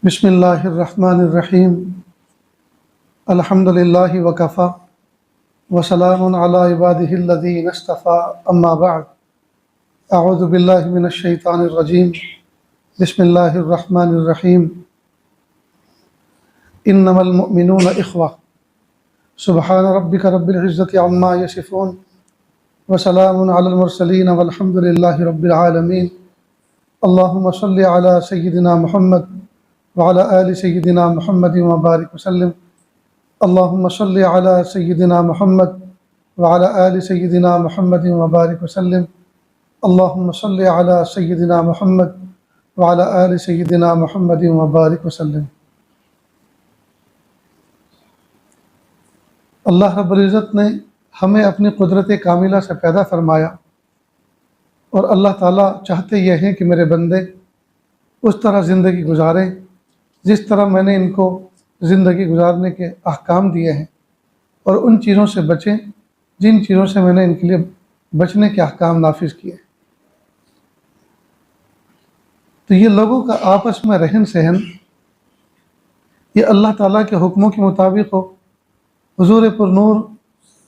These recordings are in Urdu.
بسم اللہ الرحمن الرحیم الحمد للہ وکفا وسلام علی عبادہ الذین اصطفیٰ اما بعد اعوذ باللہ من الشیطان الرجیم بسم اللہ الرحمن الرحیم انما المؤمنون اخوہ سبحان ربک رب العزۃ عما یصفون وسلام علی المرسلین والحمد للہ رب العالمین اللہم صل علی سیدنا محمد وعلى آل سيدنا محمد وبارك وسلم اللهم صل على سيدنا محمد وعلى آل سيدنا محمد وبارك وسلم اللهم صل على سيدنا محمد وعلى آل سيدنا محمد وبارك وسلم۔ اللہ رب العزت نے ہمیں اپنی قدرت کاملہ سے پیدا فرمایا، اور اللہ تعالیٰ چاہتے یہ ہیں کہ میرے بندے اس طرح زندگی گزاریں جس طرح میں نے ان کو زندگی گزارنے کے احکام دیے ہیں، اور ان چیزوں سے بچیں جن چیزوں سے میں نے ان کے لیے بچنے کے احکام نافذ کیے۔ تو یہ لوگوں کا آپس میں رہن سہن یہ اللہ تعالیٰ کے حکموں کے مطابق ہو، حضور پر نور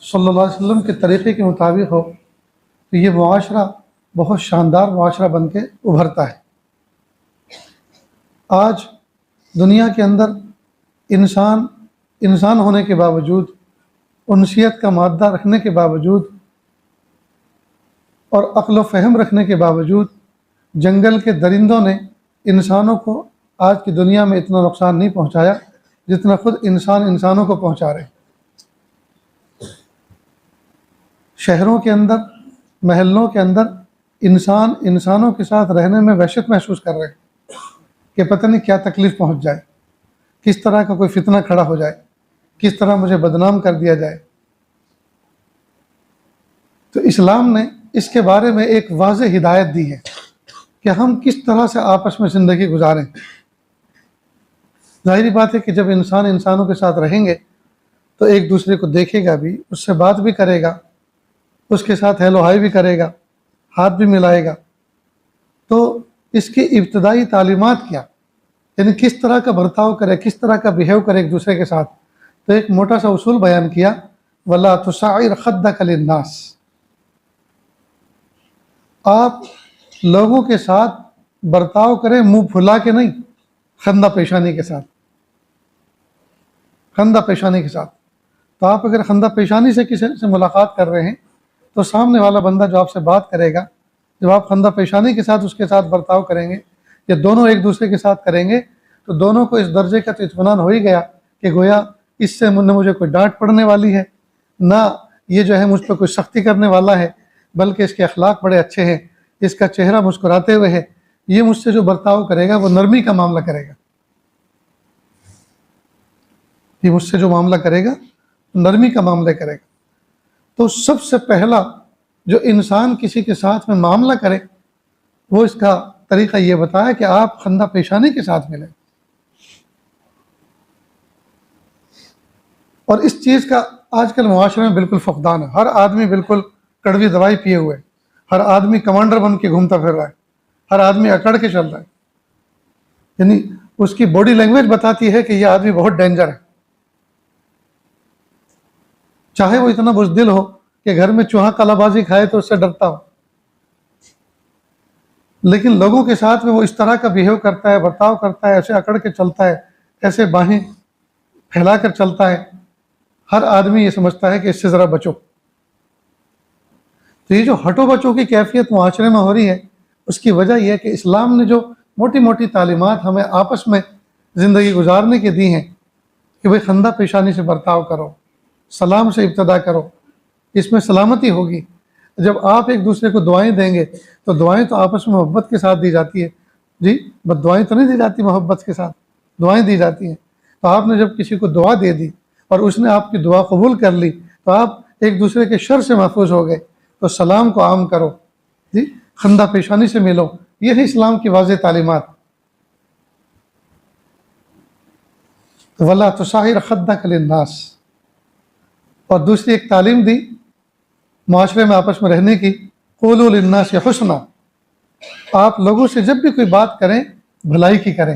صلی اللہ علیہ وسلم کے طریقے کے مطابق ہو، تو یہ معاشرہ بہت شاندار معاشرہ بن کے ابھرتا ہے۔ آج دنیا کے اندر انسان ہونے کے باوجود، انسیت کا مادہ رکھنے کے باوجود اور عقل و فہم رکھنے کے باوجود، جنگل کے درندوں نے انسانوں کو آج کی دنیا میں اتنا نقصان نہیں پہنچایا جتنا خود انسانوں کو پہنچا رہے۔ شہروں کے اندر، محلوں کے اندر انسانوں کے ساتھ رہنے میں وحشت محسوس کر رہے کہ پتہ نہیں کیا تکلیف پہنچ جائے، کس طرح کا کوئی فتنہ کھڑا ہو جائے، کس طرح مجھے بدنام کر دیا جائے۔ تو اسلام نے اس کے بارے میں ایک واضح ہدایت دی ہے کہ ہم کس طرح سے آپس میں زندگی گزاریں۔ ظاہری بات ہے کہ جب انسانوں کے ساتھ رہیں گے تو ایک دوسرے کو دیکھے گا بھی، اس سے بات بھی کرے گا، اس کے ساتھ ہیلو ہائی بھی کرے گا، ہاتھ بھی ملائے گا۔ تو اس کی ابتدائی تعلیمات کیا، یعنی کس طرح کا برتاؤ کرے، کس طرح کا بیہیو کرے ایک دوسرے کے ساتھ، تو ایک موٹا سا اصول بیان کیا، وَلَا تُسَعِّرْ خَدَّكَ لِلنَّاسِ، آپ لوگوں کے ساتھ برتاؤ کریں منہ پھلا کے نہیں، خندہ پیشانی کے ساتھ، خندہ پیشانی کے ساتھ۔ تو آپ اگر خندہ پیشانی سے کسی سے ملاقات کر رہے ہیں تو سامنے والا بندہ جو آپ سے بات کرے گا، جب آپ خندہ پیشانی کے ساتھ اس کے ساتھ برتاؤ کریں گے یا دونوں ایک دوسرے کے ساتھ کریں گے تو دونوں کو اس درجے کا تو اطمینان ہو ہی گیا کہ گویا اس سے نہ مجھے کوئی ڈانٹ پڑنے والی ہے، نہ یہ جو ہے مجھ پہ کوئی سختی کرنے والا ہے، بلکہ اس کے اخلاق بڑے اچھے ہیں، اس کا چہرہ مسکراتے ہوئے ہے، یہ مجھ سے جو برتاؤ کرے گا وہ نرمی کا معاملہ کرے گا، یہ مجھ سے جو معاملہ کرے گا نرمی کا معاملہ کرے گا۔ تو سب سے پہلا جو انسان کسی کے ساتھ میں معاملہ کرے وہ اس کا طریقہ یہ بتایا کہ آپ خندہ پیشانی کے ساتھ ملیں۔ اور اس چیز کا آج کل معاشرے میں بالکل فقدان ہے، ہر آدمی بالکل کڑوی دوائی پیے ہوئے، ہر آدمی کمانڈر بن کے گھومتا پھر رہا ہے، ہر آدمی اکڑ کے چل رہا ہے، یعنی اس کی باڈی لینگویج بتاتی ہے کہ یہ آدمی بہت ڈینجر ہے، چاہے وہ اتنا بزدل ہو کہ گھر میں چوہا کالا بازی کھائے تو اس سے ڈرتا ہو، لیکن لوگوں کے ساتھ میں وہ اس طرح کا بیہیو کرتا ہے، برتاؤ کرتا ہے، ایسے اکڑ کے چلتا ہے، ایسے باہیں پھیلا کر چلتا ہے، ہر آدمی یہ سمجھتا ہے کہ اس سے ذرا بچو۔ تو یہ جو ہٹو بچو کی کیفیت معاشرے میں ہو رہی ہے، اس کی وجہ یہ ہے کہ اسلام نے جو موٹی موٹی تعلیمات ہمیں آپس میں زندگی گزارنے کے دی ہیں کہ بھئی خندہ پیشانی سے برتاؤ کرو، سلام سے ابتدا کرو، اس میں سلامتی ہوگی۔ جب آپ ایک دوسرے کو دعائیں دیں گے تو دعائیں تو آپس میں محبت کے ساتھ دی جاتی ہے، جی بس دعائیں تو نہیں دی جاتی، محبت کے ساتھ دعائیں دی جاتی ہیں۔ تو آپ نے جب کسی کو دعا دے دی اور اس نے آپ کی دعا قبول کر لی تو آپ ایک دوسرے کے شر سے محفوظ ہو گئے، تو سلام کو عام کرو، جی خندہ پیشانی سے ملو، یہ ہے اسلام کی واضح تعلیمات۔ وَلَا تُسَعِّرْ خَدَّكَ لِلنَّاسِ، اور دوسری ایک تعلیم دی معاشرے میں آپس میں رہنے کی، قولوا للناس حسنا، آپ لوگوں سے جب بھی کوئی بات کریں بھلائی کی کریں،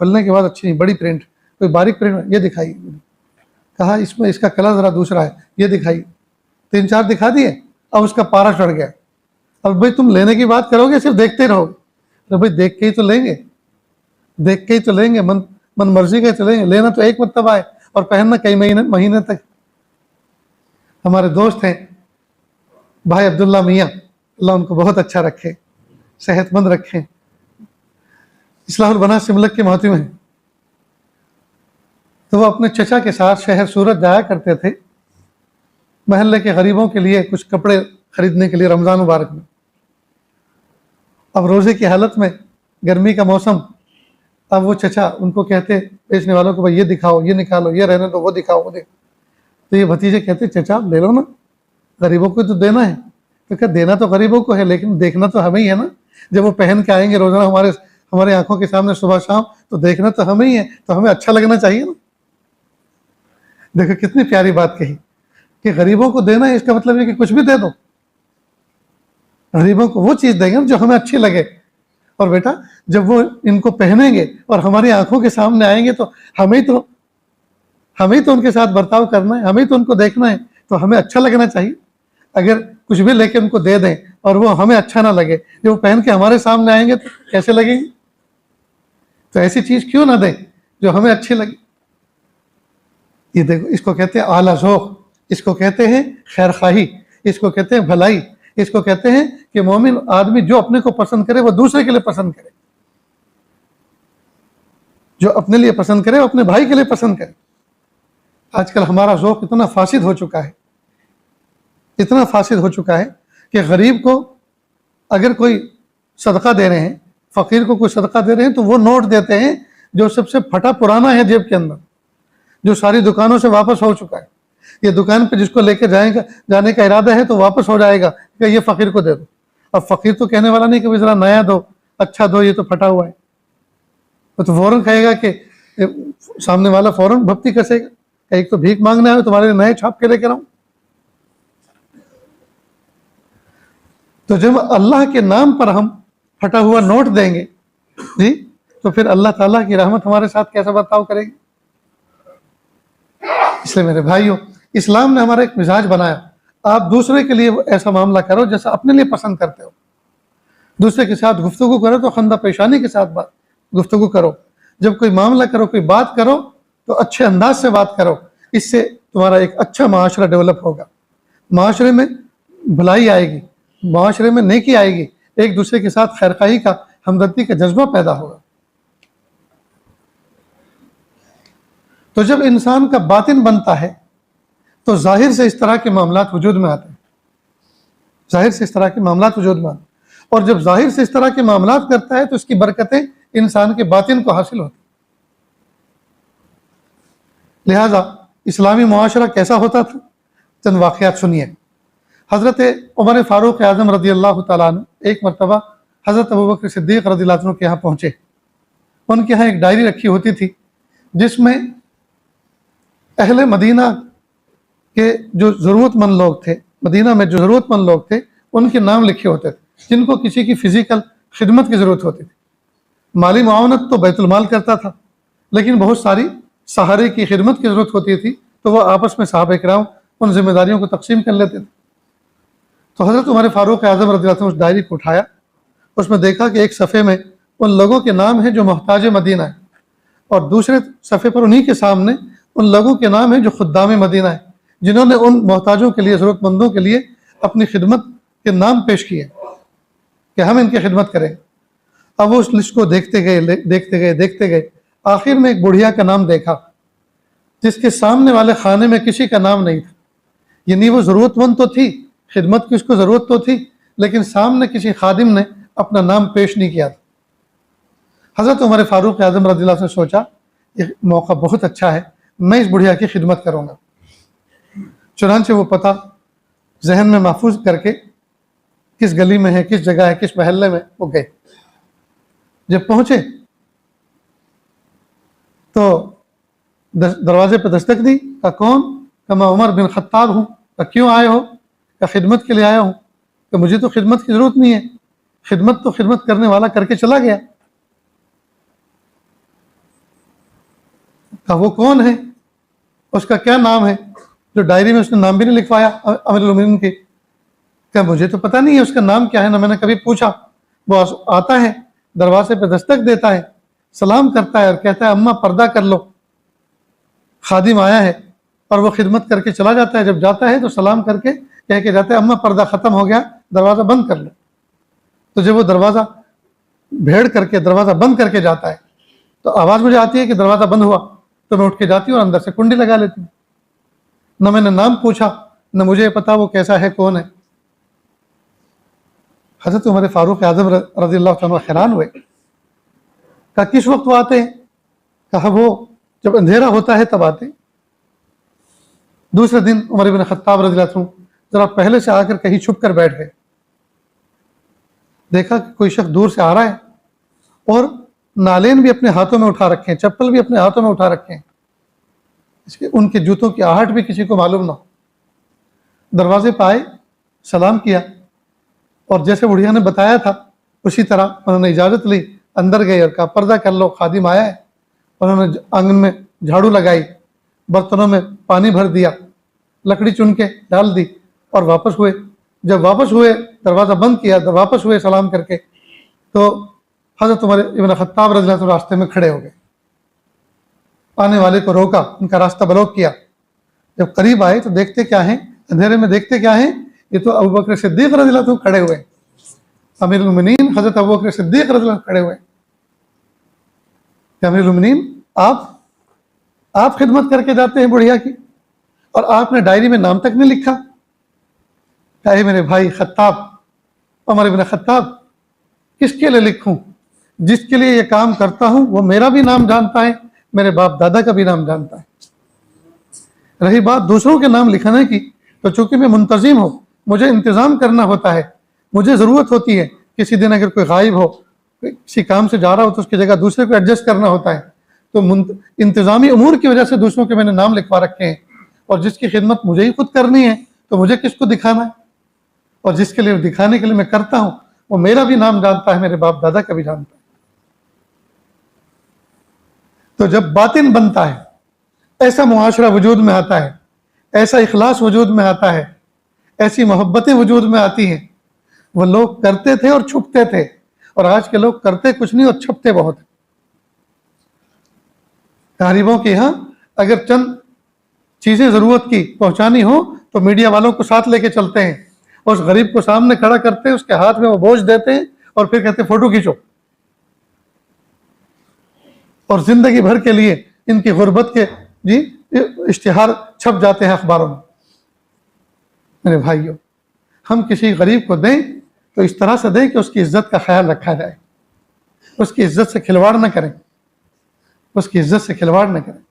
کھلنے کے بعد اچھی نہیں، بڑی پرنٹ، کوئی باریک پرنٹ، یہ دکھائیے. کہا اس میں اس کا کلر ذرا دوسرا ہے، یہ دکھائیے. 3-4 دکھا دیے. اب اس کا پارا چڑھ گیا. اب بھائی تم لینے کی بات کرو گے صرف دیکھتے رہو گے؟ تو بھائی دیکھ کے ہی تو لیں گے، دیکھ کے ہی تو لیں گے، من مرضی کے چلیں گے. لینا تو ایک مرتبہ ہے اور پہننا کئی مہینے تک. ہمارے دوست ہیں بھائی عبداللہ میاں، اللہ ان کو بہت اچھا رکھے، صحت مند رکھیں، اصلاح البنات سملک کے محتم ہیں. تو وہ اپنے چچا کے ساتھ شہر سورت جایا کرتے تھے محلے کے غریبوں کے لیے کچھ کپڑے خریدنے کے لیے رمضان مبارک میں. اب روزے کی حالت میں، گرمی کا موسم، اب وہ چچا ان کو کہتے بیچنے والوں کو، بھائی یہ دکھاؤ، یہ نکالو، یہ رہنے دو، وہ دکھاؤ، وہ دکھاؤ. تو یہ بھتیجے کہتے چچا لے لو نا، غریبوں کو تو دینا ہے. تو کہ دینا تو غریبوں کو ہے لیکن دیکھنا تو ہمیں ہی ہے نا. جب وہ پہن کے آئیں گے روزانہ ہمارے آنکھوں کے سامنے صبح شام، تو دیکھنا تو ہمیں ہی ہے، تو ہمیں اچھا لگنا چاہیے نا. دیکھو کتنی پیاری بات کہی کہ غریبوں کو دینا ہے، اس کا مطلب ہے کہ کچھ بھی دے دو. غریبوں کو وہ چیز دیں گے جو ہمیں اچھی لگے. اور بیٹا جب وہ ان کو پہنیں گے اور ہماری آنکھوں کے سامنے آئیں گے تو ہمیں تو ان کے ساتھ برتاؤ کرنا ہے، ہمیں تو ان کو دیکھنا ہے، تو ہمیں اچھا لگنا چاہیے. اگر کچھ بھی لے کے ان کو دے دیں اور وہ ہمیں اچھا نہ لگے، جب وہ پہن کے ہمارے سامنے آئیں گے تو کیسے لگیں گے؟ تو ایسی چیز کیوں نہ دیں جو ہمیں اچھی لگے. یہ دیکھو، اس کو کہتے ہیں اعلیٰ ذوق، اس کو کہتے ہیں خیر خواہی، اس کو کہتے ہیں بھلائی، اس کو کہتے ہیں کہ مومن آدمی جو اپنے کو پسند کرے وہ دوسرے کے لیے پسند کرے، جو اپنے لیے پسند کرے وہ اپنے بھائی کے لیے پسند کرے. آج کل ہمارا ذوق اتنا فاسد ہو چکا ہے، اتنا فاسد ہو چکا ہے کہ غریب کو اگر کوئی صدقہ دے رہے ہیں، فقیر کو کوئی صدقہ دے رہے ہیں، تو وہ نوٹ دیتے ہیں جو سب سے پھٹا پرانا ہے جیب کے اندر، جو ساری دکانوں سے واپس ہو چکا ہے. یہ دکان پہ جس کو لے کے جانے کا ارادہ ہے تو واپس ہو جائے گا کہ یہ فقیر کو دے دو. اب فقیر تو کہنے والا نہیں کہ ذرا نیا دو، اچھا دو، یہ تو پھٹا ہوا ہے. تو فوراً کہے گا کہ سامنے والا فوراً بھپتی کسے گا، ایک تو بھیک مانگنا ہے، تمہارے لیے نئے چھاپ کے لے کے رہوں. تو جب اللہ کے نام پر ہم پھٹا ہوا نوٹ دیں گے جی، تو پھر اللہ تعالیٰ کی رحمت ہمارے ساتھ کیسا برتاؤ کرے گی. اس لیے میرے بھائیوں، اسلام نے ہمارا ایک مزاج بنایا. آپ دوسرے کے لیے ایسا معاملہ کرو جیسا اپنے لیے پسند کرتے ہو. دوسرے کے ساتھ گفتگو کرو تو خندہ پیشانی کے ساتھ گفتگو کرو. جب کوئی معاملہ کرو، کوئی بات کرو، تو اچھے انداز سے بات کرو. اس سے تمہارا ایک اچھا معاشرہ ڈیولپ ہوگا، معاشرے میں بھلائی آئے گی، معاشرے میں نیکی آئے گی، ایک دوسرے کے ساتھ خیرخواہی کا، ہمدردی کا جذبہ پیدا ہوگا. تو جب انسان کا باطن بنتا ہے تو ظاہر سے اس طرح کے معاملات وجود میں آتے ہیں، ظاہر سے اس طرح کے معاملات وجود میں آتے ہیں. اور جب ظاہر سے اس طرح کے معاملات کرتا ہے تو اس کی برکتیں انسان کے باطن کو حاصل ہوتی ہیں. لہذا اسلامی معاشرہ کیسا ہوتا تھا؟ چند واقعات سنیے. حضرت عمر فاروق اعظم رضی اللہ تعالیٰ عنہ ایک مرتبہ حضرت ابوبکر صدیق رضی اللہ عنہ کے یہاں پہنچے. ان کے یہاں ایک ڈائری رکھی ہوتی تھی جس میں اہل مدینہ کے جو ضرورت مند لوگ تھے، مدینہ میں جو ضرورت مند لوگ تھے، ان کے نام لکھے ہوتے تھے، جن کو کسی کی فزیکل خدمت کی ضرورت ہوتی تھی. مالی معاونت تو بیت المال کرتا تھا، لیکن بہت ساری سہارے کی خدمت کی ضرورت ہوتی تھی تو وہ آپس میں صحابہ کرام ان ذمہ داریوں کو تقسیم کر لیتے تھے. تو حضرت عمر فاروق اعظم رضی اللہ عنہ اس ڈائری کو اٹھایا، اس میں دیکھا کہ ایک صفحے میں ان لوگوں کے نام ہیں جو محتاج مدینہ ہیں، اور دوسرے صفحے پر انہی کے سامنے ان لوگوں کے نام ہیں جو خدام مدینہ ہیں، جنہوں نے ان محتاجوں کے لیے، ضرورت مندوں کے لیے اپنی خدمت کے نام پیش کیے کہ ہم ان کی خدمت کریں. اب وہ اس لسٹ کو دیکھتے گئے، آخر میں ایک بڑھیا کا نام دیکھا جس کے سامنے والے خانے میں کسی کا نام نہیں تھا. یعنی وہ ضرورت مند تو تھی، خدمت کی اس کو ضرورت تو تھی، لیکن سامنے کسی خادم نے اپنا نام پیش نہیں کیا تھا. حضرت عمر فاروق اعظم رضی اللہ عنہ نے سوچا یہ موقع بہت اچھا ہے، میں اس بڑھیا کی خدمت کروں گا. چنانچہ وہ پتہ ذہن میں محفوظ کر کے کس گلی میں ہے، کس جگہ ہے، کس محلے میں، وہ گئے. جب پہنچے تو دروازے پہ دستک دی. کہا کون؟ کہ میں عمر بن خطاب ہوں. کہ کیوں آئے ہو؟ کہ خدمت کے لیے آیا ہوں. کہ مجھے تو خدمت کی ضرورت نہیں ہے، خدمت تو خدمت کرنے والا کر کے چلا گیا. کہا وہ کون ہے, اس کا کیا نام ہے, جو ڈائری میں اس نے نام بھی نہیں لکھوایا امیر المومنین کی. کہ مجھے تو پتہ نہیں ہے اس کا نام کیا ہے, نہ میں نے کبھی پوچھا. وہ آتا ہے, دروازے پہ دستک دیتا ہے, سلام کرتا ہے اور کہتا ہے اماں پردہ کر لو, خادم آیا ہے, اور وہ خدمت کر کے چلا جاتا ہے. جب جاتا ہے تو سلام کر کے کہہ کے جاتا ہے اماں پردہ ختم ہو گیا, دروازہ بند کر لو. تو جب وہ دروازہ بھیڑ کر کے دروازہ بند کر کے جاتا ہے تو آواز مجھے آتی ہے کہ دروازہ بند ہوا, تو میں اٹھ کے جاتی ہوں اور اندر سے کنڈی لگا لیتی ہوں. نہ میں نے نام پوچھا, نہ مجھے پتا وہ کیسا ہے, کون ہے. حضرت عمر فاروق اعظم رضی اللہ عنہ حیران ہوئے. کہا کس وقت وہ آتے ہیں؟ کہا وہ جب اندھیرا ہوتا ہے تب آتے ہیں. دوسرے دن عمر بن خطاب رضی اللہ عنہ ذرا پہلے سے آ کر کہیں چھپ کر بیٹھ گئے. دیکھا کہ کوئی شخص دور سے آ رہا ہے اور نالین بھی اپنے ہاتھوں میں اٹھا رکھے ہیں, چپل بھی اپنے ہاتھوں میں اٹھا رکھے ہیں, ان کے جوتوں کی آہٹ بھی کسی کو معلوم نہ ہو. دروازے پہ آئے, سلام کیا, اور جیسے بڑھیا نے بتایا تھا اسی طرح انہوں نے اجازت لی, اندر گئے اور کہا پردہ کر لو, خادم آیا ہے. انہوں نے آنگن میں جھاڑو لگائی, برتنوں میں پانی بھر دیا, لکڑی چن کے ڈال دی اور واپس ہوئے. جب واپس ہوئے دروازہ بند کیا, واپس ہوئے سلام کر کے, تو حضرت عمر ابن خطاب رضی اللہ عنہ راستے میں کھڑے ہو گئے. آنے والے کو روکا, ان کا راستہ بلاک کیا. جب قریب آئے تو دیکھتے کیا ہیں, اندھیرے میں دیکھتے کیا ہیں, یہ تو ابو بکر صدیق رضی اللہ عنہ کھڑے ہوئے, امیر المومنین حضرت ابو بکر صدیق رضی اللہ عنہ کھڑے ہوئے. کہ امیر المومنین آپ خدمت کر کے جاتے ہیں بڑھیا کی, اور آپ نے ڈائری میں نام تک نہیں لکھا. اے میرے بھائی خطاب, عمر بن خطاب, کس کے لیے لکھوں؟ جس کے لیے یہ کام کرتا ہوں وہ میرا بھی نام جانتا ہے, میرے باپ دادا کا بھی نام جانتا ہے. رہی بات دوسروں کے نام لکھنے کی, تو چونکہ میں منتظم ہوں, مجھے انتظام کرنا ہوتا ہے, مجھے ضرورت ہوتی ہے کسی دن اگر کوئی غائب ہو, کسی کام سے جا رہا ہو تو اس کی جگہ دوسرے کو ایڈجسٹ کرنا ہوتا ہے. تو انتظامی امور کی وجہ سے دوسروں کے میں نے نام لکھوا رکھے ہیں, اور جس کی خدمت مجھے ہی خود کرنی ہے تو مجھے کس کو دکھانا ہے, اور جس کے لیے دکھانے کے لیے میں کرتا ہوں وہ میرا بھی نام جانتا ہے, میرے باپ دادا کا بھی جانتا ہے. تو جب باطن بنتا ہے, ایسا معاشرہ وجود میں آتا ہے, ایسا اخلاص وجود میں آتا ہے, ایسی محبتیں وجود میں آتی ہیں. وہ لوگ کرتے تھے اور چھپتے تھے, اور آج کے لوگ کرتے کچھ نہیں اور چھپتے بہت ہیں. غریبوں کے یہاں اگر چند چیزیں ضرورت کی پہنچانی ہو تو میڈیا والوں کو ساتھ لے کے چلتے ہیں, اس غریب کو سامنے کھڑا کرتے ہیں, اس کے ہاتھ میں وہ بوجھ دیتے ہیں اور پھر کہتے ہیں فوٹو کھینچو. اور زندگی بھر کے لیے ان کی غربت کے اشتہار چھپ جاتے ہیں اخباروں میں. میرے بھائیوں, ہم کسی غریب کو دیں تو اس طرح سے دیں کہ اس کی عزت کا خیال رکھا جائے, اس کی عزت سے کھلواڑ نہ کریں, اس کی عزت سے کھلواڑ نہ کریں.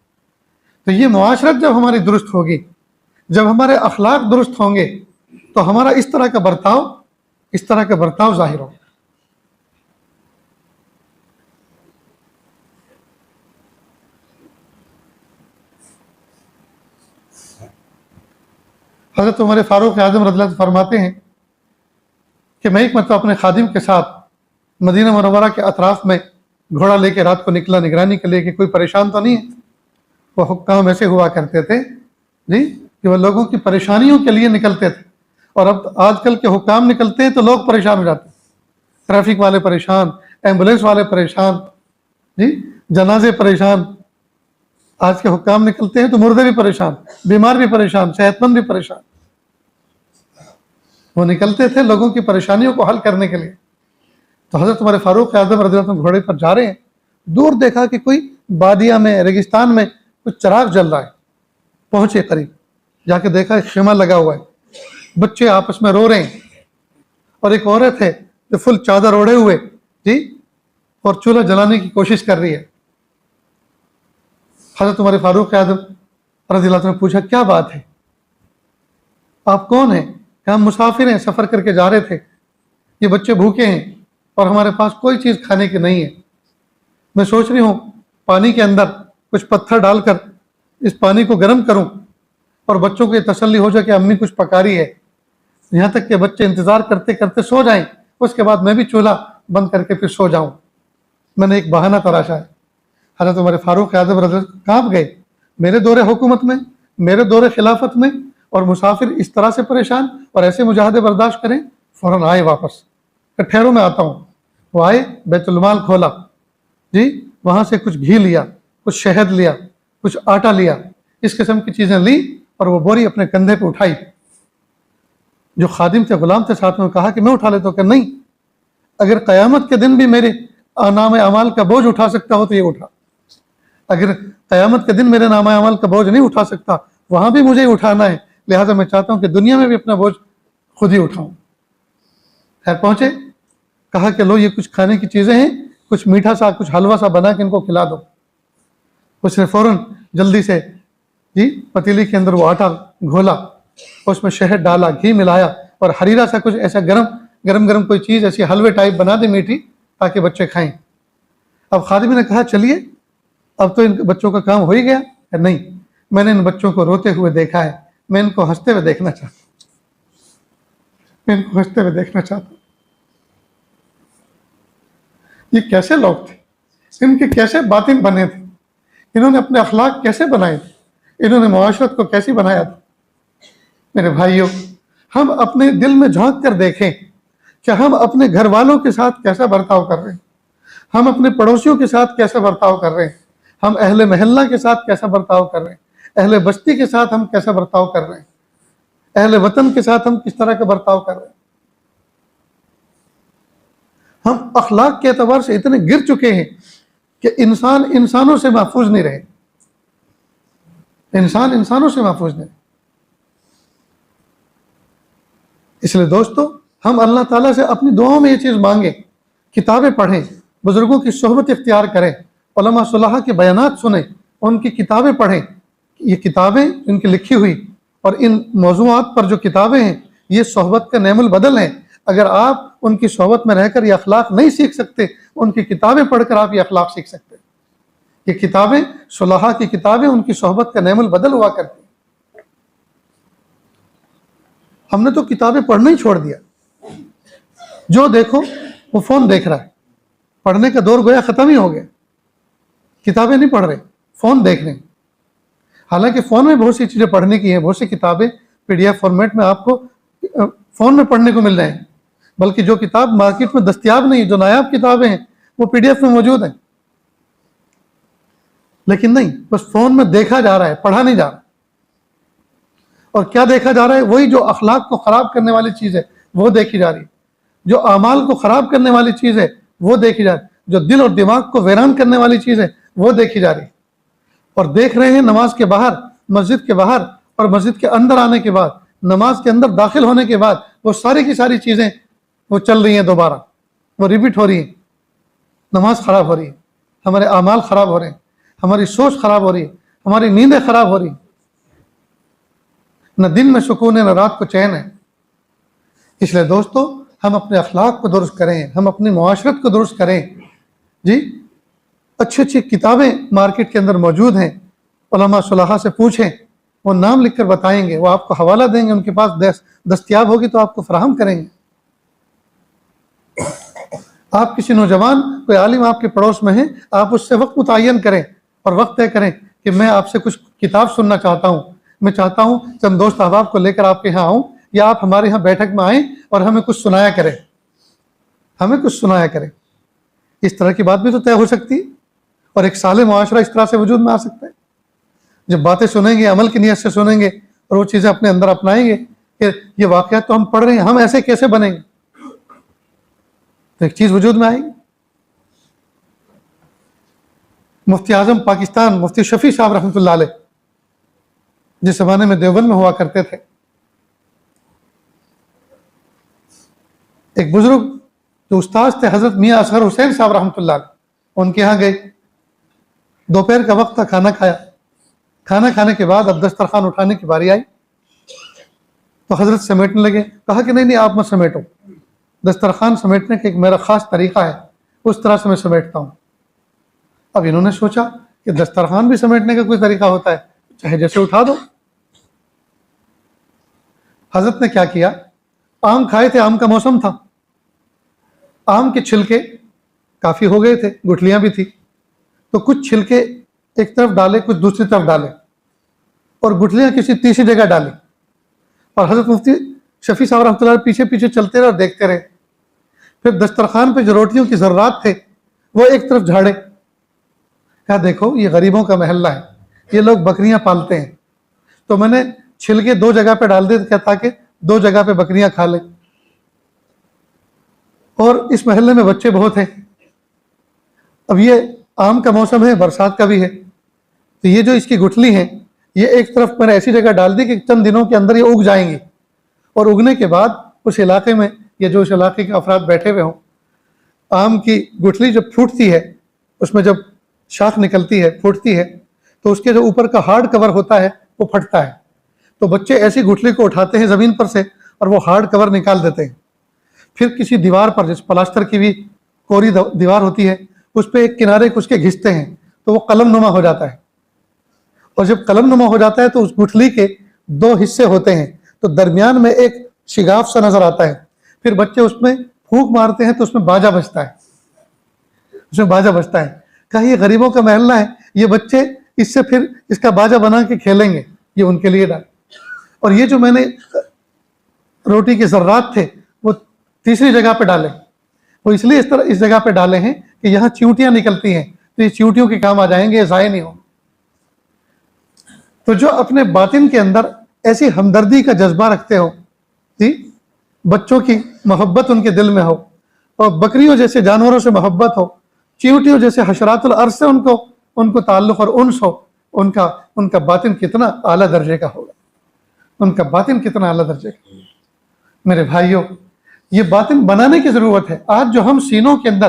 تو یہ معاشرت جب ہماری درست ہوگی, جب ہمارے اخلاق درست ہوں گے, تو ہمارا اس طرح کا برتاؤ ظاہر ہوگا. حضرت عمر فاروق اعظم رضی اللہ عنہ فرماتے ہیں کہ میں ایک مرتبہ اپنے خادم کے ساتھ مدینہ منورہ کے اطراف میں گھوڑا لے کے رات کو نکلا, نگرانی کے لیے کہ کوئی پریشان تو نہیں ہے. وہ حکام ایسے ہوا کرتے تھے کہ وہ لوگوں کی پریشانیوں کے لیے نکلتے تھے, اور اب آج کل کے حکام نکلتے ہیں تو لوگ پریشان ہو جاتے ہیں. ٹریفک والے پریشان, ایمبولینس والے پریشان, جنازے پریشان. آج کے حکام نکلتے ہیں تو مردے بھی پریشان, بیمار بھی پریشان, صحت مند بھی پریشان. وہ نکلتے تھے لوگوں کی پریشانیوں کو حل کرنے کے لیے. تو حضرت عمر فاروق اعظم رضی اللہ عنہ گھوڑے پر جا رہے ہیں, دور دیکھا کہ کوئی بادیہ میں, ریگستان میں کچھ چراغ جل رہا ہے. پہنچے قریب, جا کے دیکھا ایک خیمہ لگا ہوا ہے, بچے آپس میں رو رہے ہیں, اور ایک عورت ہے جو فل چادر اوڑھے ہوئے اور چولہا جلانے کی کوشش کر رہی ہے. حضرت عمر فاروق اعظم رضی اللہ عنہ نے پوچھا کیا بات ہے, آپ کون ہیں؟ کہ ہم مسافر ہیں, سفر کر کے جا رہے تھے, یہ بچے بھوکے ہیں اور ہمارے پاس کوئی چیز کھانے کی نہیں ہے. میں سوچ رہی ہوں پانی کے اندر کچھ پتھر ڈال کر اس پانی کو گرم کروں اور بچوں کو یہ تسلی ہو جائے کہ امی کچھ پکا رہی ہے, یہاا تک کہ بچے انتظار کرتے کرتے سو جائیں, اس کے بعد میں بھی چولہا بند کر کے پھر سو جاؤں. میں نے ایک بہانہ تراشا ہے. حضرت عمر فاروق اعظم رضی اللہ عنہ کانپ گئے میرے دور حکومت میں, میرے دور خلافت میں, اور مسافر اس طرح سے پریشان اور ایسے مجاہدے برداشت کریں. فوراً آئے واپس کہ ٹھہرو میں آتا ہوں. وہ آئے, بیت المال کھولا جی, وہاں سے کچھ گھی لیا, کچھ شہد لیا, کچھ آٹا لیا, اس قسم کی چیزیں لی اور وہ بوری اپنے کندھے پہ اٹھائی. جو خادم تھے, غلام تھے ساتھ میں, کہا کہ میں اٹھا لیتا ہوں. کہ نہیں, اگر قیامت کے دن بھی میرے نام اعمال کا بوجھ اٹھا سکتا ہو تو یہ اٹھا. اگر قیامت کے دن میرے نام اعمال کا بوجھ نہیں اٹھا سکتا, وہاں بھی مجھے اٹھانا ہے, لہٰذا میں چاہتا ہوں کہ دنیا میں بھی اپنا بوجھ خود ہی اٹھاؤں. خیر پہنچے, کہا کہ لو یہ کچھ کھانے کی چیزیں ہیں, کچھ میٹھا سا, کچھ حلوہ سا بنا کے ان کو کھلا دو. اس نے فوراً جلدی سے جی پتیلی کے اندر وہ آٹا گھولا, اس میں شہد ڈالا, گھی ملایا, اور حریرہ سا کچھ ایسا گرم کوئی چیز ایسی حلوے ٹائپ بنا دے میٹھی, تاکہ بچے کھائیں. اب خادم نے کہا چلیے اب تو ان بچوں کا کام ہو ہی گیا. نہیں, میں نے ان بچوں کو روتے ہوئے دیکھا ہے, میں ان کو ہنستے ہوئے دیکھنا چاہتا ہوں, میں ان کو ہنستے ہوئے دیکھنا چاہتا ہوں. یہ کیسے لوگ تھے, ان کے کیسے باطن بنے تھے, انہوں نے اپنے اخلاق کیسے بنائے تھے, انہوں نے معاشرت کو کیسی بنایا تھا. میرے بھائیوں, ہم اپنے دل میں جھانک کر دیکھیں کہ ہم اپنے گھر والوں کے ساتھ کیسا برتاؤ کر رہے ہیں, ہم اپنے پڑوسیوں کے ساتھ کیسا برتاؤ کر رہے ہیں, ہم اہل محلہ کے ساتھ کیسا برتاؤ کر رہے ہیں, اہل بستی کے ساتھ ہم کیسا برتاؤ کر رہے ہیں, اہل وطن کے ساتھ ہم کس طرح کا برتاؤ کر رہے ہیں. ہم اخلاق کے اعتبار سے اتنے گر چکے ہیں کہ انسان انسانوں سے محفوظ نہیں رہے, انسان انسانوں سے محفوظ نہیں رہے. اس لیے دوستو, ہم اللہ تعالیٰ سے اپنی دعاؤں میں یہ چیز مانگیں, کتابیں پڑھیں, بزرگوں کی صحبت اختیار کریں, علماء صلحاء کے بیانات سنیں, ان کی کتابیں پڑھیں. یہ کتابیں ان کی لکھی ہوئی اور ان موضوعات پر جو کتابیں ہیں, یہ صحبت کا نعم البدل ہیں. اگر آپ ان کی صحبت میں رہ کر یہ اخلاق نہیں سیکھ سکتے, ان کی کتابیں پڑھ کر آپ یہ اخلاق سیکھ سکتے. یہ کتابیں, صلحاء کی کتابیں, ان کی صحبت کا نعم البدل ہوا کرتی. ہم نے تو کتابیں پڑھنا ہی چھوڑ دیا, جو دیکھو وہ فون دیکھ رہا ہے. پڑھنے کا دور گویا ختم ہی ہو گیا, کتابیں نہیں پڑھ رہے, فون دیکھ رہے ہیں. حالانکہ فون میں بہت سی چیزیں پڑھنے کی ہیں, بہت سی کتابیں PDF فارمیٹ میں آپ کو فون میں پڑھنے کو مل رہے ہیں, بلکہ جو کتاب مارکیٹ میں دستیاب نہیں, جو نایاب کتابیں ہیں وہ PDF میں موجود ہیں. لیکن نہیں, بس فون میں دیکھا جا رہا ہے, پڑھا نہیں جا رہا. اور کیا دیکھا جا رہا ہے, وہی جو اخلاق کو خراب کرنے والی چیز ہے وہ دیکھی جا رہی ہے, جو اعمال کو خراب کرنے والی چیز ہے وہ دیکھی جا رہی ہے, جو دل اور دماغ کو ویران کرنے والی چیز ہے وہ دیکھی جا رہی ہے. اور دیکھ رہے ہیں نماز کے باہر, مسجد کے باہر اور مسجد کے اندر آنے کے بعد, نماز کے اندر داخل ہونے کے بعد وہ ساری کی ساری چیزیں وہ چل رہی ہیں, دوبارہ وہ ریپیٹ ہو رہی ہیں. نماز خراب ہو رہی ہے, ہمارے اعمال خراب ہو رہے ہیں, ہماری سوچ خراب ہو رہی ہے, ہماری نیندیں خراب ہو رہی ہیں. نہ دن میں سکون ہے, نہ رات کو چین ہے. اس لیے دوستو, ہم اپنے اخلاق کو درست کریں, ہم اپنی معاشرت کو درست کریں. جی اچھی اچھی کتابیں مارکیٹ کے اندر موجود ہیں, علماء صلحاء سے پوچھیں, وہ نام لکھ کر بتائیں گے, وہ آپ کو حوالہ دیں گے, ان کے پاس دستیاب ہوگی تو آپ کو فراہم کریں گے. آپ کسی نوجوان, کوئی عالم آپ کے پڑوس میں ہے, آپ اس سے وقت متعین کریں اور وقت طے کریں کہ میں آپ سے کچھ کتاب سننا چاہتا ہوں, میں چاہتا ہوں کہ ہم دوست احباب کو لے کر آپ کے یہاں آؤں, یا آپ ہمارے یہاں بیٹھک میں آئیں اور ہمیں کچھ سنایا کریں, ہمیں کچھ سنایا کریں. اس طرح کی بات بھی تو طے ہو سکتی ہے, اور ایک صالح معاشرہ اس طرح سے وجود میں آ سکتا ہے. جب باتیں سنیں گے, عمل کی نیت سے سنیں گے, اور وہ چیزیں اپنے اندر اپنائیں گے کہ یہ واقعات تو ہم پڑھ رہے ہیں, ہم ایسے کیسے بنیں گے, تو ایک چیز وجود میں آئے گی. مفتی اعظم پاکستان مفتی شفیع صاحب رحمۃ اللہ علیہ, جس زمانے میں دیوبند میں ہوا کرتے تھے, ایک بزرگ جو استاذ تھے حضرت میاں اصغر حسین صاحب رحمۃ اللہ علیہ, ان کے یہاں گئے. دوپہر کا وقت تھا, کھانا کھایا, کھانا کھانے کے بعد اب دسترخوان اٹھانے کی باری آئی, تو حضرت سمیٹنے لگے. کہا کہ نہیں آپ مت سمیٹو, دسترخوان سمیٹنے کا ایک میرا خاص طریقہ ہے, اس طرح سے میں سمیٹتا ہوں. اب انہوں نے سوچا کہ دسترخوان بھی سمیٹنے کا کوئی طریقہ ہوتا ہے, چاہے جیسے اٹھا دو. حضرت نے کیا کیا, آم کھائے تھے, آم کا موسم تھا, آم کے چھلکے کافی ہو گئے تھے, گٹھلیاں بھی تھی, تو کچھ چھلکے ایک طرف ڈالے, کچھ دوسری طرف ڈالے, اور گٹھلیاں کسی تیسری جگہ ڈالی، اور حضرت مفتی شفیع صاحب رحمۃ اللہ پیچھے پیچھے چلتے رہے اور دیکھتے رہے. پھر دسترخوان پہ جو روٹیوں کی ذرات تھے وہ ایک طرف جھاڑے. کہا دیکھو یہ غریبوں کا محلہ ہے، یہ لوگ بکریاں پالتے ہیں، تو میں نے چھلکے 2 جگہ پہ ڈال دیے تاکہ 2 جگہ پہ بکریاں کھا لیں. اور اس محلے میں بچے بہت ہیں، اب یہ آم کا موسم ہے، برسات کا بھی ہے، تو یہ جو اس کی گٹھلی ہیں یہ ایک طرف میں نے ایسی جگہ ڈال دی کہ چند دنوں کے اندر یہ اگ جائیں گی، اور اگنے کے بعد اس علاقے میں یہ جو اس علاقے کے افراد بیٹھے ہوئے ہوں، آم کی گٹھلی جب پھوٹتی ہے، اس میں جب شاخ نکلتی ہے پھوٹتی ہے تو اس کے جو اوپر کا ہارڈ کور ہوتا ہے وہ پھٹتا ہے، تو بچے ایسی گٹھلی کو اٹھاتے ہیں زمین پر سے اور وہ ہارڈ کور نکال دیتے ہیں. پھر کسی دیوار پر، جس پلاسٹر کی بھی کوری دیوار ہوتی ہے، اس پہ ایک کنارے کو اس کے گھستے ہیں تو وہ قلم نما ہو جاتا ہے، اور جب قلم نما ہو جاتا ہے تو اس گٹھلی کے 2 حصے ہوتے ہیں، تو درمیان میں ایک شگاف سا نظر آتا ہے. پھر بچے اس میں پھونک مارتے ہیں تو اس میں باجا بجتا ہے، اس میں باجا بجتا ہے. کہا یہ غریبوں کا محلہ ہے، یہ بچے اس سے پھر اس کا باجا بنا کے کھیلیں گے، یہ ان کے لیے ڈال. اور یہ جو میں نے روٹی کے ذرات تھے وہ تیسری جگہ پہ ڈالے، وہ اس لیے اس جگہ پہ ڈالے ہیں کہ یہاں چیونٹیاں نکلتی ہیں تو یہ چیونٹیوں کے کام آ جائیں گے، ضائع نہیں ہوں. تو جو اپنے باطن کے اندر ایسی ہمدردی کا جذبہ رکھتے ہو، جی بچوں کی محبت ان کے دل میں ہو، اور بکریوں جیسے جانوروں سے محبت ہو، چیونٹیوں جیسے حشرات الارض سے ان کو تعلق اور انس ہو، ان کا باطن کتنا اعلیٰ درجے کا ہوگا، ان کا باطن کتنا اعلیٰ درجے کا. میرے بھائیوں، یہ باطن بنانے کی ضرورت ہے. آج جو ہم سینوں کے اندر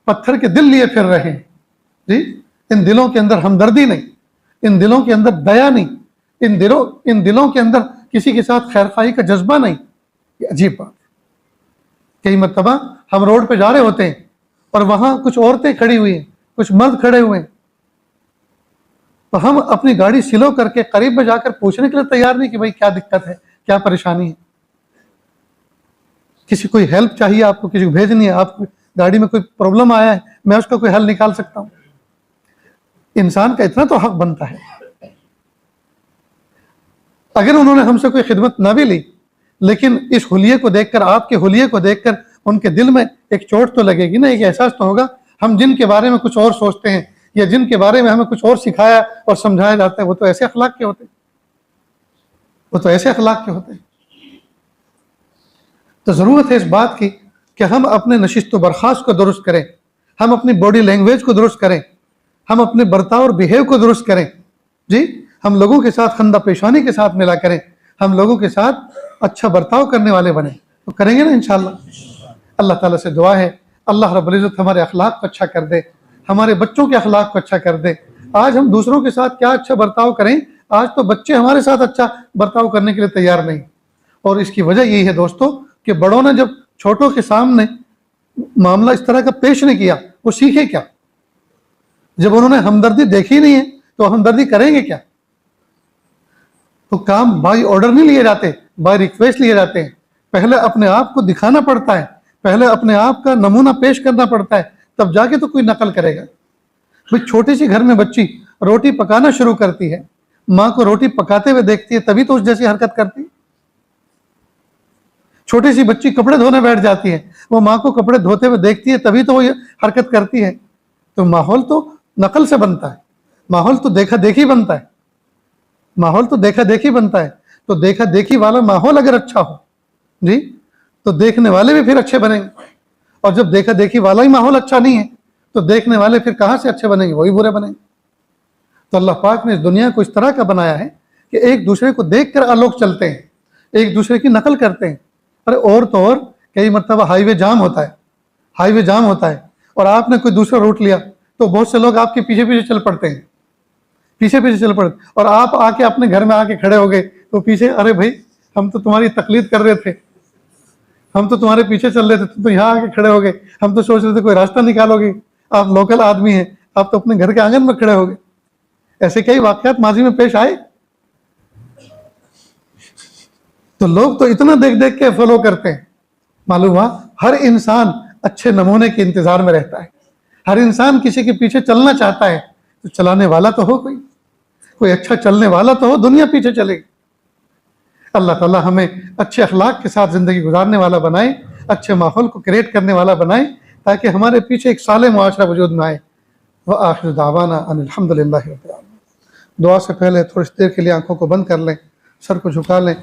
پتھر کے دل لیے پھر رہے ہیں، جی ان دلوں کے اندر ہمدردی نہیں، ان دلوں کے اندر دیا نہیں، ان دلوں کے اندر کسی کے ساتھ خیرخواہی کا جذبہ نہیں. یہ عجیب بات ہے. کئی مرتبہ ہم روڈ پہ جا رہے ہوتے ہیں اور وہاں کچھ عورتیں کھڑی ہوئی ہیں، کچھ مرد کھڑے ہوئے ہیں، تو ہم اپنی گاڑی سلو کر کے قریب میں جا کر پوچھنے کے لیے تیار نہیں کہ بھائی کیا دقت ہے، کیا پریشانی ہے، کسی کوئی ہیلپ چاہیے آپ کو، کسی کو بھیجنی ہے، آپ کو گاڑی میں کوئی پرابلم آیا ہے، میں اس کا کوئی حل نکال سکتا ہوں. انسان کا اتنا تو حق بنتا ہے. اگر انہوں نے ہم سے کوئی خدمت نہ بھی لی، لیکن اس حلیے کو دیکھ کر، آپ کے حلیے کو دیکھ کر ان کے دل میں ایک چوٹ تو لگے گی نا، ایک احساس تو ہوگا. ہم جن کے بارے میں کچھ اور سوچتے ہیں یا جن کے بارے میں ہمیں کچھ اور سکھایا اور سمجھایا جاتا ہے، وہ تو ایسے اخلاق کے ہوتے ہیں، وہ تو ایسے اخلاق کے ہوتے ہیں. تو ضرورت ہے اس بات کی کہ ہم اپنے نشست و برخاست کو درست کریں، ہم اپنی باڈی لینگویج کو درست کریں، ہم اپنے برتاؤ اور بیہیو کو درست کریں. جی ہم لوگوں کے ساتھ خندہ پیشانی کے ساتھ ملا کریں، ہم لوگوں کے ساتھ اچھا برتاؤ کرنے والے بنیں. تو کریں گے نا انشاءاللہ. اللہ تعالیٰ سے دعا ہے اللہ رب العزت ہمارے اخلاق کو اچھا کر دے، ہمارے بچوں کے اخلاق کو اچھا کر دے. آج ہم دوسروں کے ساتھ کیا اچھا برتاؤ کریں، آج تو بچے ہمارے ساتھ اچھا برتاؤ کرنے کے لیے تیار نہیں. اور اس کی وجہ یہی ہے دوستو کہ بڑوں نے جب چھوٹوں کے سامنے معاملہ اس طرح کا پیش نہیں کیا، وہ سیکھے کیا؟ جب انہوں نے ہمدردی دیکھی نہیں ہے تو ہمدردی کریں گے کیا؟ تو کام بائی آرڈر نہیں لیے جاتے، بائی ریکویسٹ لیے جاتے ہیں. پہلے اپنے آپ کو دکھانا پڑتا ہے، پہلے اپنے آپ کا نمونہ پیش کرنا پڑتا ہے، تب جا کے تو کوئی نقل کرے گا. بھئی چھوٹی سی گھر میں بچی روٹی پکانا شروع کرتی ہے، ماں کو روٹی پکاتے ہوئے دیکھتی ہے تبھی تو اس جیسی حرکت کرتی ہے. چھوٹی سی بچی کپڑے دھونے بیٹھ جاتی ہے، وہ ماں کو کپڑے دھوتے ہوئے دیکھتی ہے تبھی تو وہ یہ حرکت کرتی ہے. تو ماحول تو نقل سے بنتا ہے، ماحول تو دیکھا دیکھی بنتا ہے، ماحول تو دیکھا دیکھی بنتا ہے. تو دیکھا دیکھی والا ماحول اگر اچھا ہو، جی تو دیکھنے والے بھی پھر اچھے بنیں گے. اور جب دیکھا دیکھی والا ہی ماحول اچھا نہیں ہے تو دیکھنے والے پھر کہاں سے اچھے بنیں گے؟ وہی برے بنیں گے. تو اللہ پاک نے اس دنیا کو اس طرح کا بنایا ہے کہ ایک دوسرے کو دیکھ کر لوگ چلتے ہیں، ایک دوسرے کی نقل کرتے ہیں. ارے اور تو اور کئی مرتبہ ہائی وے جام ہوتا ہے اور آپ نے کوئی دوسرا روٹ لیا تو بہت سے لوگ آپ کے پیچھے پیچھے چل پڑتے ہیں، اور آپ آ کے اپنے گھر میں آ کے کھڑے ہو گئے تو پیچھے، ارے بھائی ہم تو تمہاری تقلید کر رہے تھے، ہم تو تمہارے پیچھے چل رہے تھے، تم تو یہاں آ کے کھڑے ہو گئے، ہم تو سوچ رہے تھے کوئی راستہ نکالو گے، آپ لوکل آدمی ہیں، آپ تو اپنے گھر کے آنگن میں کھڑے ہو گئے. ایسے کئی واقعات ماضی میں پیش آئے. تو لوگ تو اتنا دیکھ دیکھ کے فالو کرتے ہیں. معلوم ہوا ہر انسان اچھے نمونے کے انتظار میں رہتا ہے، ہر انسان کسی کے پیچھے چلنا چاہتا ہے، تو چلانے والا تو ہو کوئی. کوئی اچھا چلنے والا تو ہو، دنیا پیچھے چلے گی۔ اللہ تعالیٰ ہمیں اچھے اخلاق کے ساتھ زندگی گزارنے والا بنائے، اچھے ماحول کو کریٹ کرنے والا بنائے، تاکہ ہمارے پیچھے ایک صالح معاشرہ وجود میں آئے۔ وآخر دعوانا ان الحمد للہ رب العالمین۔ دعا سے پہلے تھوڑی دیر کے لیے آنکھوں کو بند کر لیں، سر کو جھکا لیں،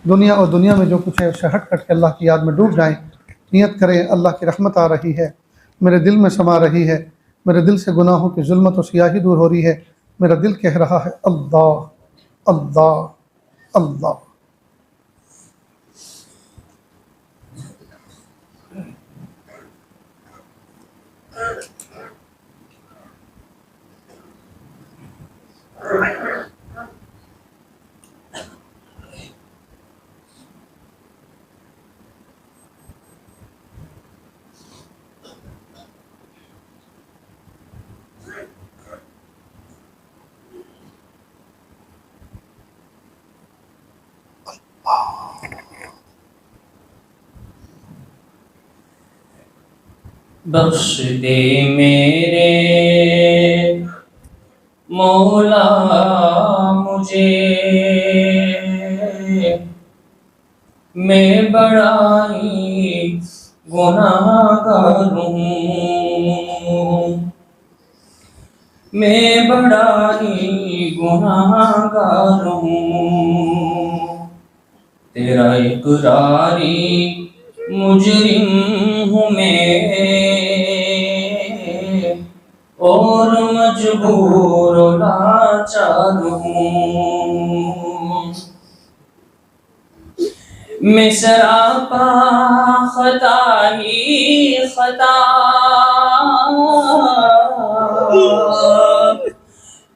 دنیا اور دنیا میں جو کچھ ہے اس سے ہٹ کٹ کے اللہ کی یاد میں ڈوب جائیں۔ نیت کریں اللہ کی رحمت آ رہی ہے، میرے دل میں سما رہی ہے، میرے دل سے گناہوں کی ظلمت و سیاہی دور ہو رہی ہے، میرا دل کہہ رہا ہے اللہ اللہ اللہ۔ بخش دے میرے مولا مجھے، میں بڑا ہی گناہگار ہوں، میں بڑا ہی گناہگار ہوں، تیرا اقراری مجرم ہوں میں، اور مجبور و لاچار ہوں، میں سراپا خطا ہی خطا،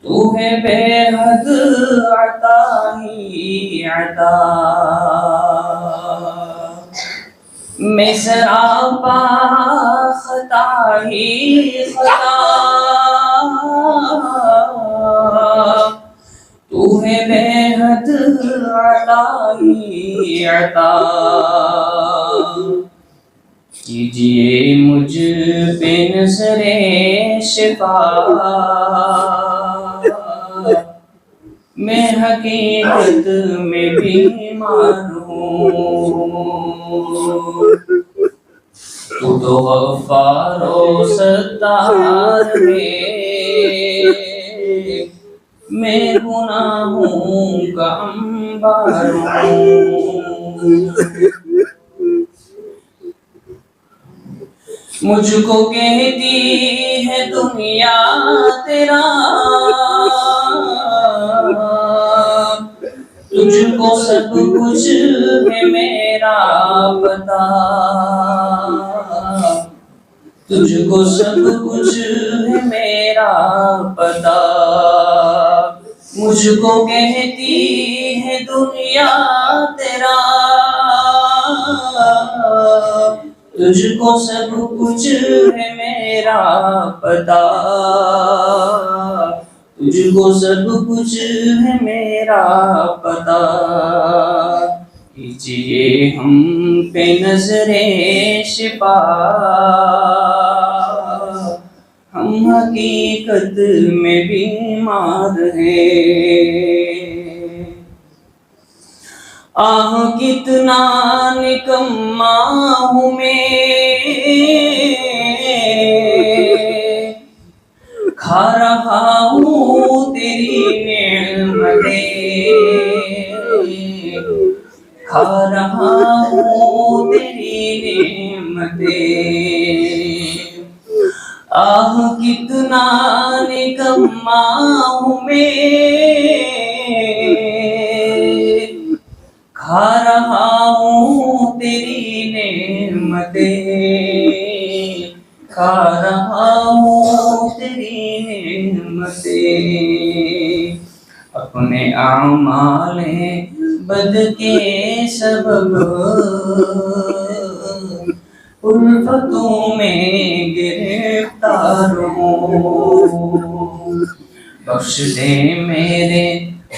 تو ہے بے حد عطا ہی عطا، میں سراپا خطا ہی خطا، تو ہے بے حد عطا ہی عطا، کیجئے مجھ پہ نظر شفا، میں حقیقت میں بیمار ہوں، تو غفار و ستار ہے، میں گناہوں کا انبار ہوں، مجھ کو کہتی ہے دنیا تیرا، تجھ کو سب کچھ ہے میرا پتا، تجھ کو سب کچھ ہے میرا پتا، مجھ کو کہتی ہے دنیا تیرا، تجھ کو سب کچھ ہے میرا پتا، تجھ کو سب کچھ ہے میرا پتا، کیجئے ہم پہ نظر شفا، ہم حقیقت میں بیمار ہیں، آہ کتنا نکما ہوں میں، کھا رہا ہوں تیری نعمتیں، کھا رہا ہوں تیری نعمتیں، آہ کتنا نکما ہوں میں، کھا رہا ہوں تیری نعمتیں، کھا رہا ہوں تیری نعمتیں، اپنے اعمال بد کے سبب الفتوں میں گرفتار ہوں، بخش دے میرے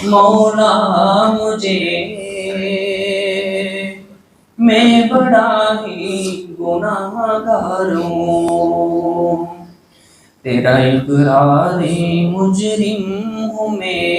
مولا مجھے، میں بڑا ہی گناہگار ہوں، تیرا اقراری مجرم ہوں میں،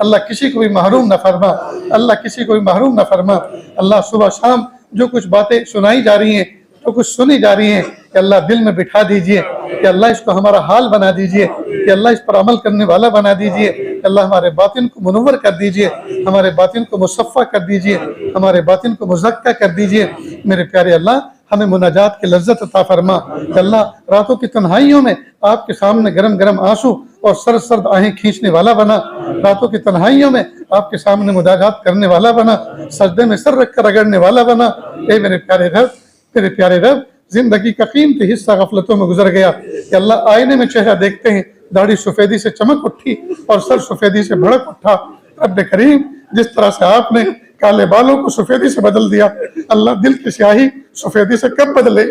اللہ کسی کو بھی محروم نہ فرما، اللہ کسی کو بھی محروم نہ فرما۔ اللہ صبح شام جو کچھ باتیں سنائی جا رہی ہیں، جو کچھ سنی جا رہی ہیں، کہ اللہ دل میں بٹھا دیجئے، کہ اللہ اس کو ہمارا حال بنا دیجئے، کہ اللہ اس پر عمل کرنے والا بنا دیجئے، کہ اللہ ہمارے باطن کو منور کر دیجئے، ہمارے باطن کو مصفہ کر دیجئے، ہمارے باطن کو مزکہ کر دیجئے۔ میرے پیارے اللہ ہمیں مناجات کی لذت عطا فرما، کہ اللہ راتوں کی تنہائیوں میں آپ کے سامنے گرم گرم آنسو اور سرد سرد آہیں کھینچنے والا بنا، راتوں کی تنہائیوں میں آپ کے سامنے مناجات کرنے والا بنا، سجدے میں سر رکھ کر رگڑنے والا بنا۔ اے میرے پیارے رب، میرے پیارے رب، زندگی کا قیمتی حصہ غفلتوں میں گزر گیا، کہ اللہ آئینے میں چہرہ دیکھتے ہیں داڑھی سفیدی سے چمک اٹھی اور سر سفیدی سے بھڑک اٹھا۔ رب کریم، جس طرح سے آپ نے کالے بالوں کو سفیدی سے بدل دیا، اللہ دل کی سیاہی سفیدی سے کب بدلے؟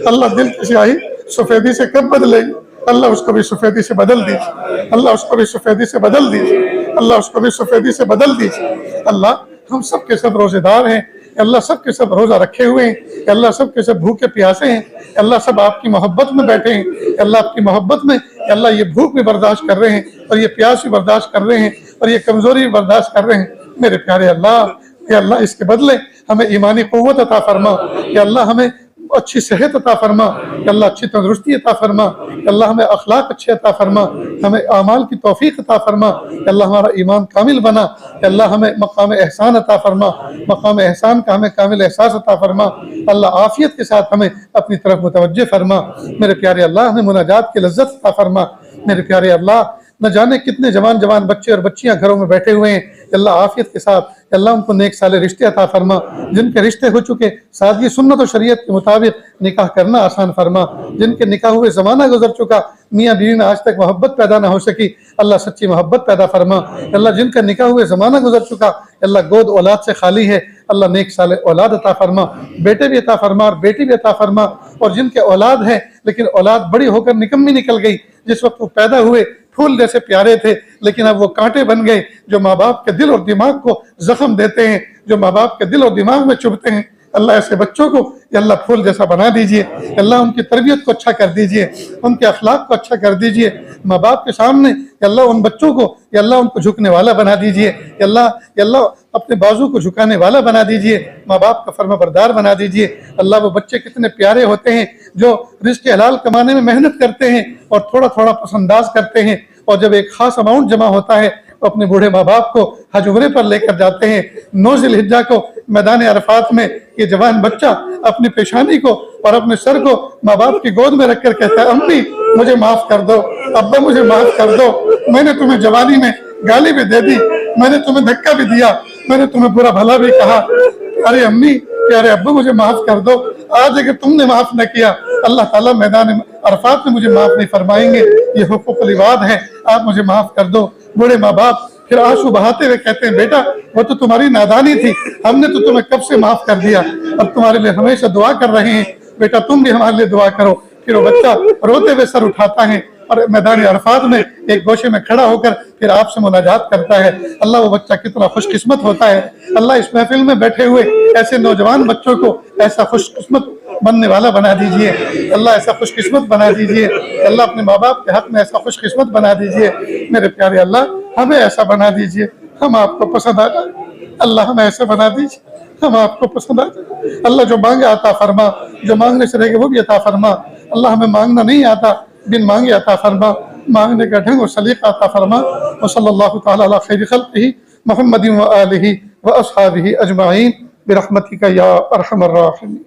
اللہ دل کی سیاہی سفیدی سے کب بدلے؟ اللہ اس کو بھی سفیدی سے بدل دیجیے، اللہ اس کو بھی سفیدی سے بدل دیجیے، اللہ اس کو بھی سفیدی سے بدل دیجیے۔ اللہ ہم سب کے سب روزے دار ہیں، اللہ سب کے سب روزہ رکھے ہوئے ہیں، کہ اللہ سب کے سب بھوکے پیاسے ہیں، کہ اللہ سب آپ کی محبت میں بیٹھے ہیں، کہ اللہ آپ کی محبت میں، کہ اللہ یہ بھوک بھی برداشت کر رہے ہیں اور یہ پیاس بھی برداشت کر رہے ہیں اور یہ کمزوری بھی برداشت کر رہے ہیں۔ میرے پیارے اللہ، کہ اللہ اس کے بدلے ہمیں ایمانی قوت عطا فرما، کہ اللہ ہمیں اچھی صحت عطا فرما، کہ اللہ اچھی تندرستی عطا فرما، کہ اللہ ہمیں اخلاق اچھے عطا فرما، ہمیں اعمال کی توفیق عطا فرما، کہ اللہ ہمارا ایمان کامل بنا، کہ اللہ ہمیں مقام احسان عطا فرما، مقام احسان کا ہمیں کامل احساس عطا فرما، اللہ عافیت کے ساتھ ہمیں اپنی طرف متوجہ فرما۔ میرے پیارے اللہ ہمیں مناجات کی لذت عطا فرما۔ میرے پیارے اللہ نہ جانے کتنے جوان جوان بچے اور بچیاں گھروں میں بیٹھے ہوئے ہیں، کہ اللہ عافیت کے ساتھ، کہ اللہ ان کو نیک صالح رشتے عطا فرما، جن کے رشتے ہو چکے سادگی سنت و شریعت کے مطابق نکاح کرنا آسان فرما، جن کے نکاح ہوئے زمانہ گزر چکا، میاں بیوی میں آج تک محبت پیدا نہ ہو سکی، اللہ سچی محبت پیدا فرما۔ اللہ جن کا نکاح ہوئے زمانہ گزر چکا، اللہ گود اولاد سے خالی ہے، اللہ نیک صالح اولاد عطا فرما، بیٹے بھی عطا فرما اور بیٹی بھی عطا فرما۔ اور جن کے اولاد ہیں لیکن اولاد بڑی ہو کر نکمی نکل گئی، جس وقت وہ پیدا ہوئے پھول جیسے پیارے تھے لیکن اب وہ کانٹے بن گئے، جو ماں باپ کے دل اور دماغ کو زخم دیتے ہیں، جو ماں باپ کے دل اور دماغ میں چبھتے ہیں، اللہ ایسے بچوں کو یا اللہ پھول جیسا بنا دیجئے، اللہ ان کی تربیت کو اچھا کر دیجئے، ان کے اخلاق کو اچھا کر دیجئے، ماں باپ کے سامنے یا اللہ ان بچوں کو یا اللہ ان کو جھکنے والا بنا دیجئے، یا اللہ اپنے بازو کو جھکانے والا بنا دیجئے، ماں باپ کا فرما بردار بنا دیجئے۔ اللہ وہ بچے کتنے پیارے ہوتے ہیں جو رزق حلال کمانے میں محنت کرتے ہیں اور تھوڑا تھوڑا پس انداز کرتے ہیں، اور جب ایک خاص اماؤنٹ جمع ہوتا ہے تو اپنے بوڑھے ماں باپ کو حج عمرے پر لے کر جاتے ہیں۔ 9 ذی الحجہ کو میدان عرفات میں یہ جوان بچہ اپنی پیشانی کو اور اپنے سر کو ماں باپ کی گود میں رکھ کر کہتا ہے، امی مجھے معاف کر دو، ابا مجھے معاف کر دو، میں نے تمہیں جوانی میں گالی بھی دے دی، میں نے تمہیں دھکا بھی دیا، میں نے تمہیں برا بھلا بھی کہا، ارے امی پیارے ابا مجھے معاف کر دو، آج اگر تم نے معاف نہ کیا اللہ تعالیٰ میدان عرفات میں مجھے معاف نہیں فرمائیں گے، یہ حقوق العباد ہے، آپ مجھے معاف کر دو۔ بوڑھے ماں باپ پھر آنسو بہاتے ہوئے کہتے ہیں، بیٹا وہ تو تمہاری نادانی تھی، ہم نے تو تمہیں کب سے معاف کر دیا، اب تمہارے لیے ہمیشہ دعا کر رہے ہیں، بیٹا تم بھی ہمارے لیے دعا کرو۔ پھر وہ بچہ روتے ہوئے سر اٹھاتا ہے اور میدان عرفات میں ایک گوشے میں کھڑا ہو کر پھر آپ سے مناجات کرتا ہے۔ اللہ وہ بچہ کتنا خوش قسمت ہوتا ہے۔ اللہ اس محفل میں بیٹھے ہوئے ایسے نوجوان بچوں کو ایسا خوش قسمت بننے والا بنا دیجئے، اللہ ایسا خوش قسمت بنا دیجئے، اللہ اپنے ماں باپ کے حق میں ایسا خوش قسمت بنا دیجئے۔ میرے پیارے اللہ ہمیں ایسا بنا دیجئے، ہم آپ کو پسند آ جائیں، اللہ ہمیں ایسا بنا دیجئے ہم آپ کو پسند آ جائیں۔ اللہ جو مانگے عطا فرما، جو مانگنے سے رہ گئے وہ بھی عطا فرما۔ اللہ ہمیں مانگنا نہیں آتا، بن مانگے عطا فرما، مانگنے کا ڈھنگ اور سلیقہ عطا فرما۔ وصلی اللہ تعالی علی خیر خلقہ محمد و آلہ و اصحابہ اجمعین برحمتک یا ارحم الراحمین۔